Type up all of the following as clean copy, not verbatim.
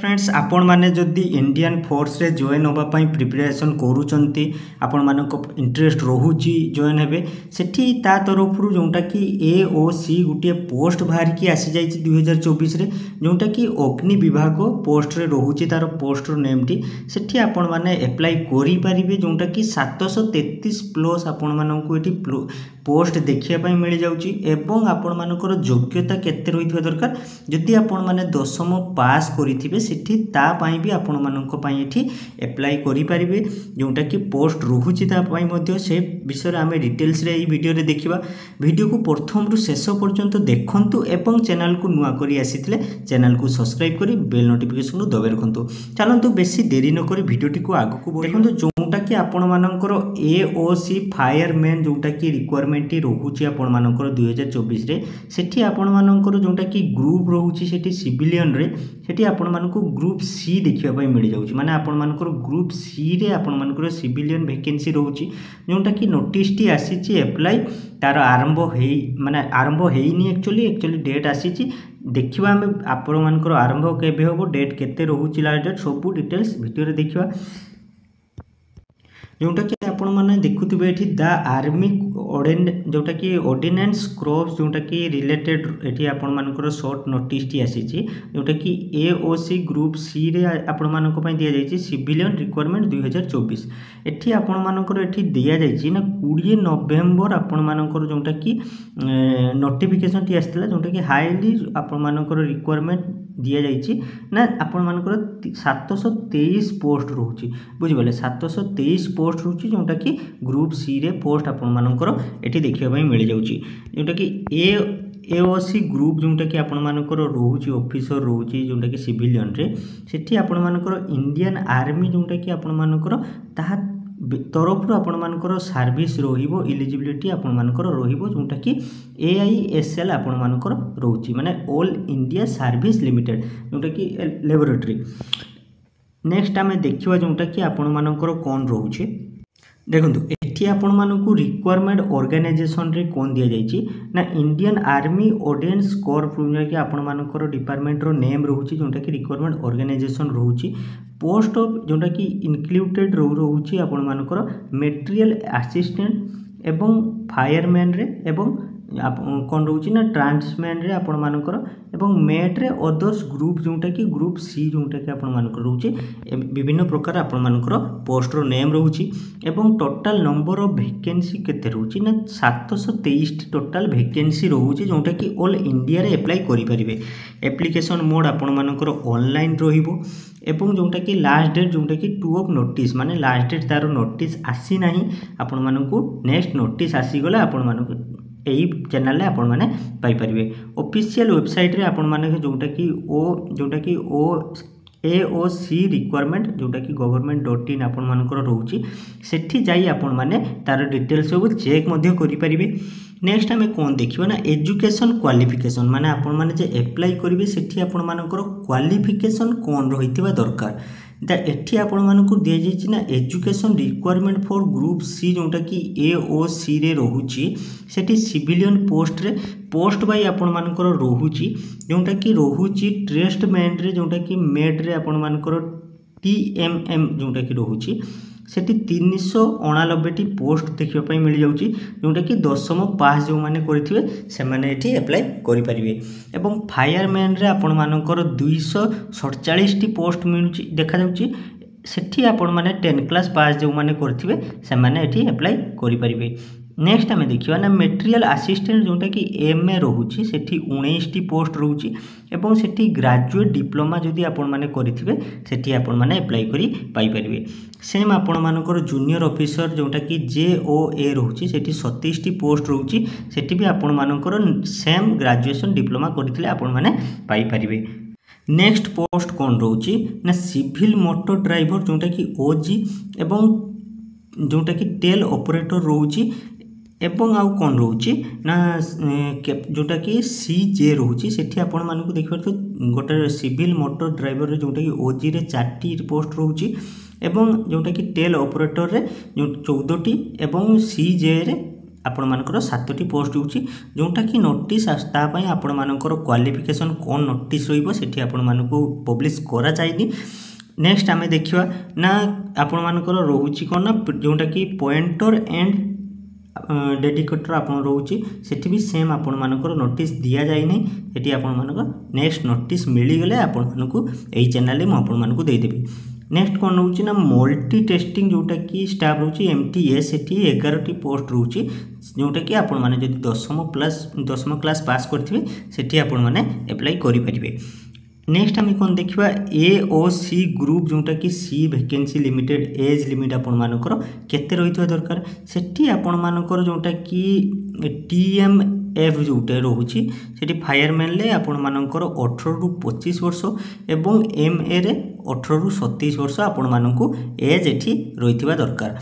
Friends आपण माने जदि इंडियन फोर्स रे जॉइन होबा पई प्रिपरेशन करूचंती आपण मानको इंटरेस्ट रहूची जॉइन हेबे सेठी ता तरफ रु जोंटा कि AOC गुटिए पोस्ट बाहर की आसी जाईची 2024 रे जोंटा कि अग्नि विभाग पोस्ट रे रहूची तार पोस्ट रो नेम टी सेठी आपण माने अप्लाई करि परिबे जोंटा कि 733 प्लस आपण मानको एठी पोस्ट देखिया पई मिल जाउची एवं आपण मानकर योग्यता केते रहितबा दरकार जदि आपण माने 10th पास करिथिबे सेठी ता पई भी आपण मानको पई एठी अप्लाई करि परिबे जोंटा कि पोस्ट रहूची ता पई मध्ये से विषय आमे डिटेल्स रे ई वीडियो रे देखिबा वीडियो को प्रथम रु शेष पर्यंत देखंतु एवं चैनल को नुआ करी आसीथिले चैनल को सब्सक्राइब करी बेल नोटिफिकेशन दबे रखंतु चलंतु बेसी देरी न करी वीडियो टी को आगु को देखंतु जोंटा कि आपण मानकर AOC फायरमैन जोंटा कि रिक्वायरमेंट रोचे आपण मानकर 2024 रे सेठी आपण मानकर जोंटा कि ग्रुप रोचे सेठी सिविलियन रे सेठी आपण मानको ग्रुप सी देखिबा पई मिल जाउची माने आपण मानकर ग्रुप सी रे आपण मानकर सिविलियन वैकेंसी रोची जोंटा कि नोटिस टी आसीची अप्लाई तार आरंभ हेई माने आरंभ हेइनी एक्चुअली डेट आसीची देखिबा हम आपण मानकर आरंभ केबे होबो डेट केते रोची लास्ट डेट सब डिटेल्स वीडियो रे देखिबा जोटा कि आपण माने देखुथिबे एठी द आर्मी जोटा कि ऑर्डिनेंस क्रॉप्स जोटा कि रिलेटेड एठी आपण मानकर शॉर्ट नोटिस टी आसीची जोटा कि AOC ग्रुप सी रे आपण मानको पई दिया जाईची सिविलियन रिक्वायरमेंट 2024 एठी आपण मानकर एठी दिया जाईची ना 20 नवेम्बर आपण मानकर जोटा कि नोटिफिकेशन टी आस्थिला जोटा कि हाईली आपण मानकर रिक्वायरमेंट दिया जाईची ना आपण मानकर 723 पोस्ट रहउची बुझि बोले 723 पोस्ट रहउची जोटा कि ग्रुप सी रे पोस्ट आपण मानकर एठी देखिबा पई मिल जाउची जोटा कि AOC ग्रुप जोटा कि आपण मानकर रहउची ऑफिसर रहउची जोटा कि सिविलियन रे सेठी आपण मानकर इंडियन आर्मी जोटा कि आपण मानकर ताहा तरफ रु आपण मानकर सर्विस रहिबो एलिजिबिलिटी आपण मानकर रहिबो जोटा कि AISL आपण मानकर रहउची माने ऑल इंडिया सर्विस लिमिटेड जोटा कि लैबोरेटरी नेक्स्ट आमे देखिबा जोटा कि आपण मानकर कोन रहउची देखंतु एठी आपण मानकु रिक्वायरमेंट ऑर्गेनाइजेशन रे कोन दिया जाईची ना इंडियन आर्मी ऑर्डिनेंस कॉर्प जो कि आपण मानकर डिपार्टमेंट रो नेम रहउची जोटा कि रिक्वायरमेंट ऑर्गेनाइजेशन रहउची पोस्ट ऑफ जोटा कि इंक्लूडेड रहउची आपण मानकर मटेरियल असिस्टेंट एवं फायरमैन रे एवं कौन रोचे ना ट्रांसमैन रे आपण मानकर एवं मेट रे अदर्स ग्रुप जोटा कि ग्रुप सी जोटा कि आपण मानकर रोचे विभिन्न प्रकार आपण मानकर पोस्ट रो नेम रहउची एवं टोटल नंबर ऑफ वैकेंसी केते रहउची ना 723 टोटल वैकेंसी रहउची जोटा कि ऑल इंडिया रे अप्लाई करि परिबे एप्लीकेशन मोड आपण मानकर ऑनलाइन रहिबो एवं जोटा कि लास्ट डेट जोटा कि 2 ऑफ नोटिस माने लास्ट डेट तारो नोटिस आसी नाही आपण मानकु नेक्स्ट नोटिस आसी गला आपण मानकु एई चैनल रे आपण माने पाई परिबे ऑफिशियल वेबसाइट रे आपण माने जोटा कि AOC रिक्वायरमेंट जोटा कि government.in आपण मानकर रहउची सेठी जाई आपण माने तार डिटेल्स सब चेक मध्ये करि परिबे नेक्स्ट हमें कौन देखिबा ना एजुकेशन क्वालिफिकेशन माने आपण माने जे अप्लाई करिवे सेठी आपण मानकर क्वालिफिकेशन कोन रहितबा दरकार दा एठी आपण मानकु दिया जाईची ना education requirement for group C जोटा कि AOC रे रहउची सेठी सिविलियन पोस्ट रे पोस्ट बाय आपण मानकर रहउची जोटा कि रहउची ट्रेस्टमैन रे जोटा कि मेड रे आपण मानकर TMM जोटा कि रहउची सेठी 389 पोस्ट देखिबा पई मिल जाउची जोटा कि 10th पास जो माने करथिबे से माने एठी अप्लाई करि परिबे एवं फायरमैन रे आपण मानकर 247 पोस्ट मिलुची देखा जाउची सेठी आपण माने 10 क्लास पास जो माने करथिबे से माने एठी अप्लाई करि परिबे नेक्स्ट हमें देखिबा ना मटेरियल असिस्टेंट जोटा कि MA रहउची सेठी 19 पोस्ट रहउची एवं सेठी ग्रेजुएट डिप्लोमा जदि आपण माने करथिबे सेठी आपण माने अप्लाई करि पाई परिबे सेम आपण मानकर जूनियर ऑफिसर जोटा कि JOA रहउची सेठी 27 पोस्ट रहउची सेठी भी आपण मानकर सेम ग्रेजुएशन डिप्लोमा करथिले आपण माने पाई परिबे नेक्स्ट पोस्ट कोन रहउची ना सिविल मोटर ड्राइवर जोटा कि OG एवं जोटा कि टेल ऑपरेटर रहउची एवं आउ कौन रोची ना जोटा कि CJ रोची सेठी आपण मानकु देखिबा तो गोटे सिविल मोटर ड्राइवर जोटा कि OG रे 4 पोस्ट रोची एवं जोटा कि टेल ऑपरेटर रे 14 एवं CJ रे आपण मानकर 7टी पोस्ट होउची जोटा कि नोटिस तापाई आपण मानकर क्वालिफिकेशन कौन नोटिस रहिबो सेठी आपण मानको पब्लिश करा जायनी। नेक्स्ट आमे देखिवा ना आपण मानकर रोची कोन ना जोटा कि पॉइंटर एंड डेडिकेटर आपण रोची सेठी भी सेम आपण मानकर नोटिस दिया जाय नै। सेठी आपण मानकर नेक्स्ट नोटिस मिली गले आपण मानको एई चैनल रे म आपण मानको देई देबी। नेक्स्ट कौन रोची ना मल्टी टेस्टिंग जोटा कि स्टाफ रोची MTS सेठी 11टी पोस्ट रोची जोटा कि आपण माने जदि 10म क्लास पास करथिबे सेठी आपण माने अप्लाई करि परिबे। नेक्स्ट आम कौन देखा AOC ग्रुप जोटा कि सी वैकेंसी लिमिटेड एज लिमिट आपण मानकर केते रहितवा दरकार सेठी आपण मानकर जोटा कि TMF जोटा रोची सेठी फायरमैन ले आपण मानकर 18 रु 25 वर्ष एवं MA रे 18 रु 27 वर्ष आपण मानकु एज एठी रहितवा दरकार।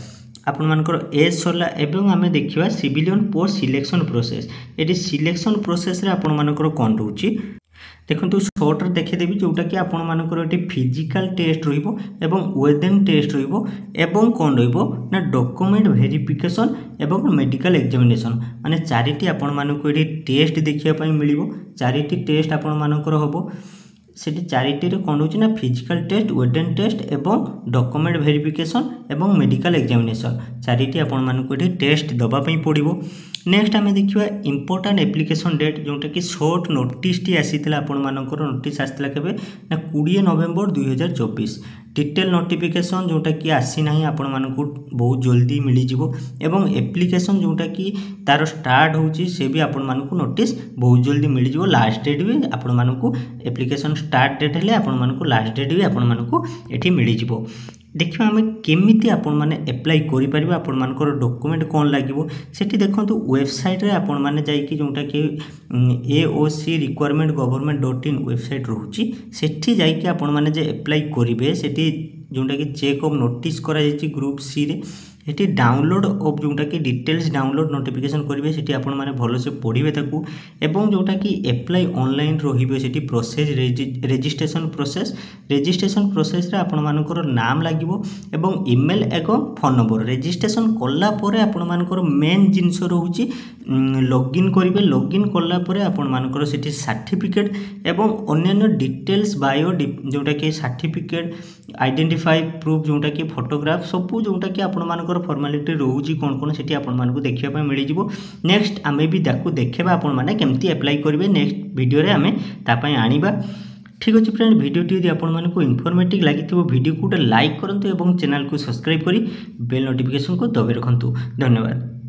आपण मानकर एज सरला एवं आमे देखिवा सिविलियन पोस्ट सिलेक्शन प्रोसेस एटी सिलेक्शन प्रोसेस रे आपण मानकर कोन रोची देखो शॉर्ट देखेदेवी जोटा कि आपण मानकर एटी फिजिकल टेस्ट रहिबो एवं वेदन टेस्ट रहिबो एवं कोन रहिबो ना डॉक्यूमेंट वेरिफिकेशन एवं मेडिकल एग्जामिनेशन माने चारिटी आपण मानकर एटी टेस्ट देखिया पई मिलिबो। चारिटी टेस्ट आपण मानकर होबो सेठी चारिटी रे कोन होची ना फिजिकल टेस्ट वेदन टेस्ट एवं डॉक्यूमेंट वेरिफिकेशन एवं मेडिकल एग्जामिनेशन चारिटी आपण मानकर एटी टेस्ट दबा पई पड़िबो। नेक्स्ट आमे देखिवा इंपोर्टेंट एप्लिकेशन डेट जोटा कि शॉर्ट नोटिस टी आसीथिला आपण मानकर नोटिस आसीथिला केबे ना 20 नवेम्बर 2024 डिटेल नोटिफिकेशन जोटा कि आसी नाही आपण मानकु बहुत जल्दी मिली जिवो एवं एप्लिकेशन जोटा कि तार स्टार्ट होची से भी आपण मानकु नोटिस बहुत जल्दी मिली जिवो। लास्ट डेट भी आपण मानकु एप्लिकेशन स्टार्ट डेट हेले आपण मानकु लास्ट डेट भी आपण मानकु एठी मिली जिवो। देखिए आम केमिति आपण माने अप्लाई करि परिबा आपण मानकर डॉक्यूमेंट कोन लागिवो सेठी देखंतु वेबसाइट रे आपण माने जाई कि जोटा कि AOC रिक्वायरमेंट गवर्नमेंट.in वेबसाइट रहउची सेठी जाई कि आपण माने जे अप्लाई करिवे सेठी जोटा कि चेक ऑफ नोटिस करा जाई ग्रुप सी रे सेठी डाउनलोड ऑफ जोटा कि डिटेल्स डाउनलोड नोटिफिकेशन करिवे सेठी आपण माने भलो से पढिबे ताकू एवं जोटा कि अप्लाई ऑनलाइन रहिबे सेठी प्रोसेस रजिस्ट्रेशन प्रोसेस रे आपण मानकर नाम लागिवो एवं ईमेल एवं फोन नंबर रजिस्ट्रेशन कला परे आपण मानकर मेन जिंस रहउची लॉगिन करिवे। लॉगिन कला परे आपण मानकर सेठी सर्टिफिकेट एवं अन्य डिटेल्स बायो जोटा कि सर्टिफिकेट आइडेंटिफाई प्रूफ जोटा कि फोटोग्राफ सब जोटा कि आपण मानकर फॉर्मालिटी रोची कौन कौन से आपण मानकु देखिया पय मिली जिवो। नेक्स्ट आमे भी दाकु देखबा आपण माने केमती अप्लाई करिवे नेक्स्ट वीडियो रे आमे ता पय आनिबा। ठीक अछि फ्रेंड वीडियो टी आपण मानकु इन्फॉर्मेटिव लागिथिबो वीडियो को लाइक करंतु एवं चैनल को सब्सक्राइब करी बेल नोटिफिकेशन को दबे रखंतु। धन्यवाद।